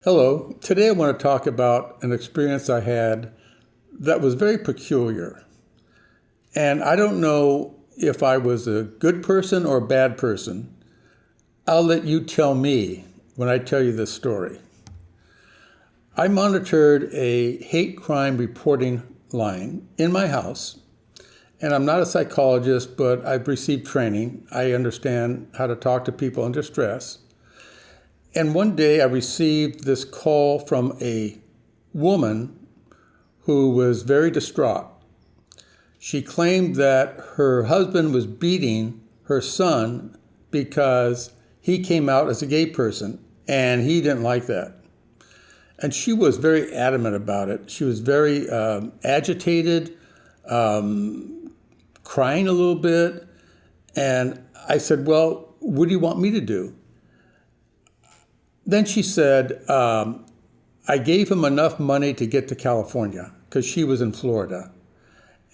Hello. Today I want to talk about an experience I had that was very peculiar. And I don't know if I was a good person or a bad person. I'll let you tell me when I tell you this story. I monitored a hate crime reporting line in my house. And I'm not a psychologist, but I've received training. I understand how to talk to people in distress. And one day I received this call from a woman who was very distraught. She claimed that her husband was beating her son because he came out as a gay person and he didn't like that. And she was very adamant about it. She was very agitated, crying a little bit. And I said, well, what do you want me to do? Then she said, I gave him enough money to get to California because she was in Florida.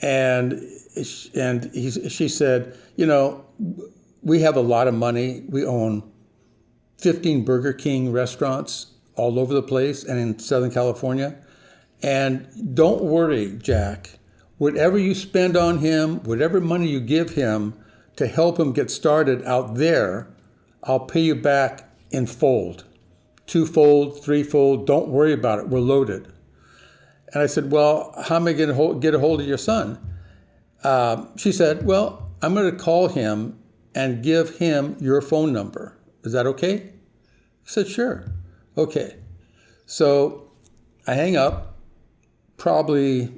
And she said, we have a lot of money. We own 15 Burger King restaurants all over the place and in Southern California. And don't worry, Jack, whatever you spend on him, whatever money you give him to help him get started out there, I'll pay you back in fold. Twofold, threefold, don't worry about it, we're loaded. And I said, well, how am I going to get a hold of your son? She said, well, I'm going to call him and give him your phone number. Is that okay? I said, sure. Okay. So I hang up. Probably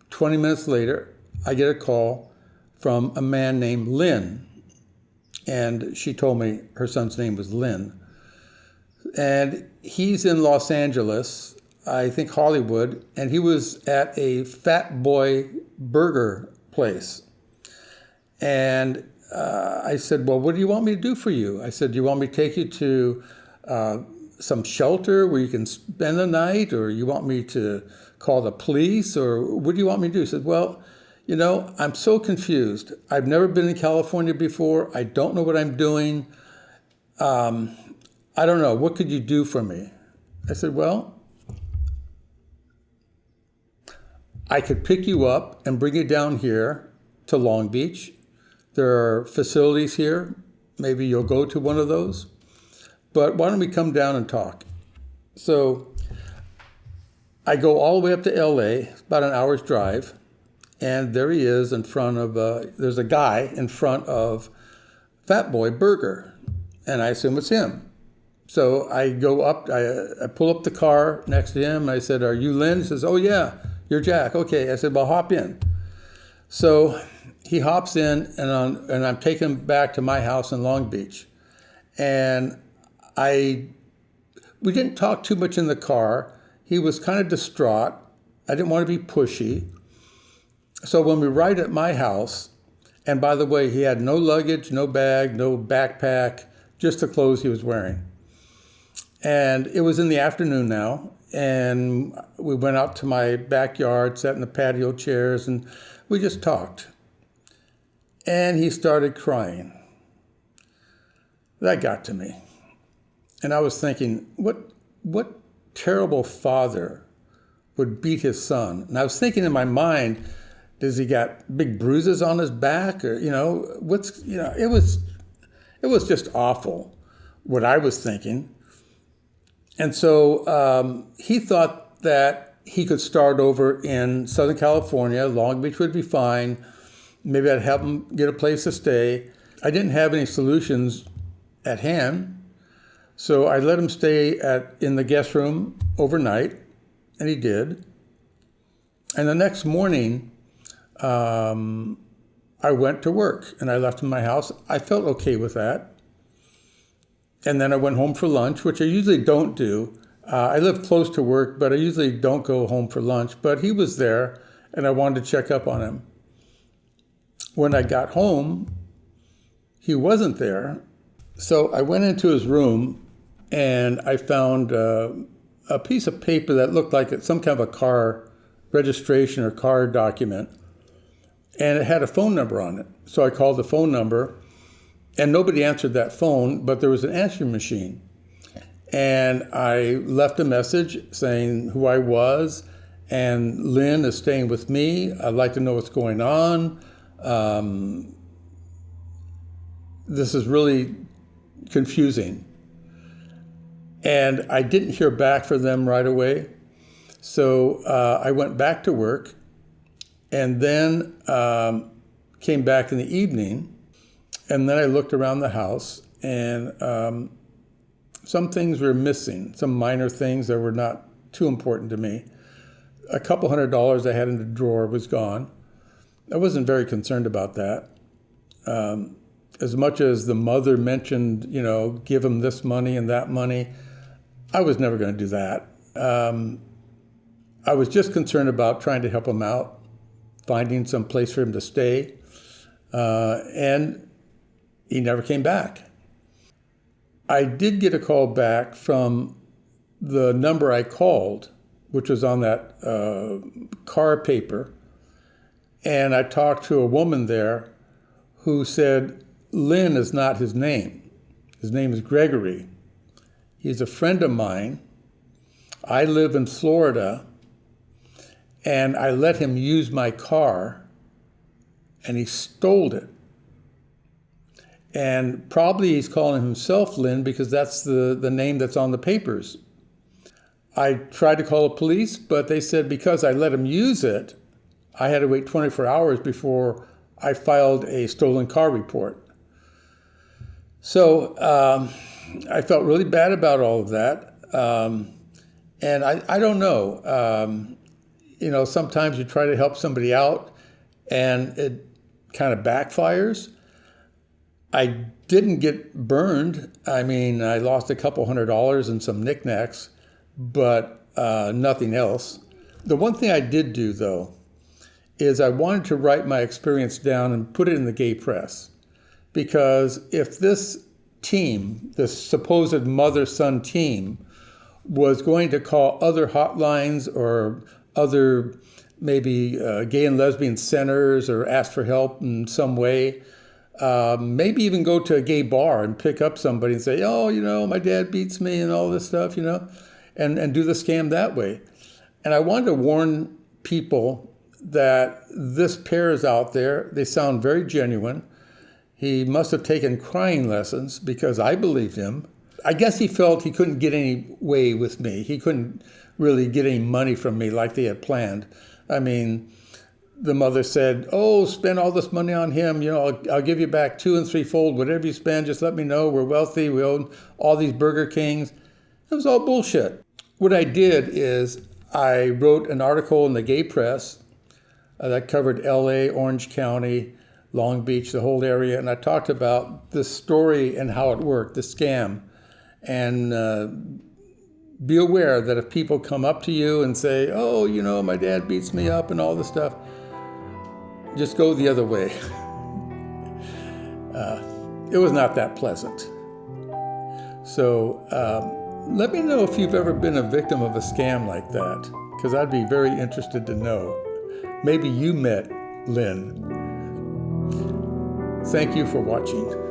20 minutes later, I get a call from a man named Lynn. And she told me her son's name was Lynn. And he's in Los Angeles, I think Hollywood, and he was at a Fat Boy burger place. And I said, well, what do you want me to do for you? I said, do you want me to take you to some shelter where you can spend the night, or you want me to call the police, or what do you want me to do? He said, well, I'm so confused. I've never been in California before. I don't know what I'm doing. I don't know. What could you do for me? I said, well, I could pick you up and bring you down here to Long Beach. There are facilities here. Maybe you'll go to one of those. But why don't we come down and talk? So I go all the way up to LA, about an hour's drive. And there he is in front of, there's a guy in front of Fat Boy Burger. And I assume it's him. So I go up, I pull up the car next to him, and I said, are you Lynn? He says, oh yeah, you're Jack. Okay. I said, well, hop in. So he hops in, and I'm taking him back to my house in Long Beach. And we didn't talk too much in the car. He was kind of distraught. I didn't want to be pushy. So when we arrived at my house, and by the way, he had no luggage, no bag, no backpack, just the clothes he was wearing. And it was in the afternoon now, and we went out to my backyard, sat in the patio chairs, and we just talked. And he started crying. That got to me. And I was thinking, what terrible father would beat his son? And I was thinking in my mind, does he got big bruises on his back? Or, it was just awful what I was thinking. And so he thought that he could start over in Southern California. Long Beach would be fine. Maybe I'd help him get a place to stay. I didn't have any solutions at hand. So I let him stay in the guest room overnight, and he did. And the next morning, I went to work, and I left my house. I felt okay with that. And then I went home for lunch, which I usually don't do. I live close to work, but I usually don't go home for lunch. But he was there, and I wanted to check up on him. When I got home, he wasn't there. So I went into his room, and I found a piece of paper that looked like some kind of a car registration or car document. And it had a phone number on it. So I called the phone number. And nobody answered that phone, but there was an answering machine. And I left a message saying who I was, and Lynn is staying with me. I'd like to know what's going on. This is really confusing. And I didn't hear back from them right away. So I went back to work, and then came back in the evening. And then I looked around the house, and some things were missing, some minor things that were not too important to me. A couple $100 I had in the drawer was gone. I wasn't very concerned about that. As much as the mother mentioned, give him this money and that money, I was never going to do that. I was just concerned about trying to help him out, finding some place for him to stay, and he never came back. I did get a call back from the number I called, which was on that car paper, and I talked to a woman there who said, Lynn is not his name. His name is Gregory. He's a friend of mine. I live in Florida, and I let him use my car, and he stole it. And probably he's calling himself Lynn because that's the name that's on the papers. I tried to call the police, but they said because I let him use it, I had to wait 24 hours before I filed a stolen car report. So I felt really bad about all of that. And I don't know. Sometimes you try to help somebody out and it kind of backfires. I didn't get burned. I mean, I lost a couple $100 and some knickknacks, but nothing else. The one thing I did do, though, is I wanted to write my experience down and put it in the gay press. Because if this team, this supposed mother-son team, was going to call other hotlines or other maybe gay and lesbian centers or ask for help in some way, maybe even go to a gay bar and pick up somebody and say, my dad beats me and all this stuff, and do the scam that way. And I wanted to warn people that this pair is out there. They sound very genuine. He must have taken crying lessons because I believed him. I guess he felt he couldn't get any way with me. He couldn't really get any money from me like they had planned. I mean, the mother said, spend all this money on him. I'll give you back 2 and 3-fold. Whatever you spend, just let me know. We're wealthy. We own all these Burger Kings. It was all bullshit. What I did is I wrote an article in the gay press that covered LA, Orange County, Long Beach, the whole area. And I talked about the story and how it worked, the scam. And be aware that if people come up to you and say, my dad beats me up and all this stuff, just go the other way. It was not that pleasant. So let me know if you've ever been a victim of a scam like that, because I'd be very interested to know. Maybe you met Lynn. Thank you for watching.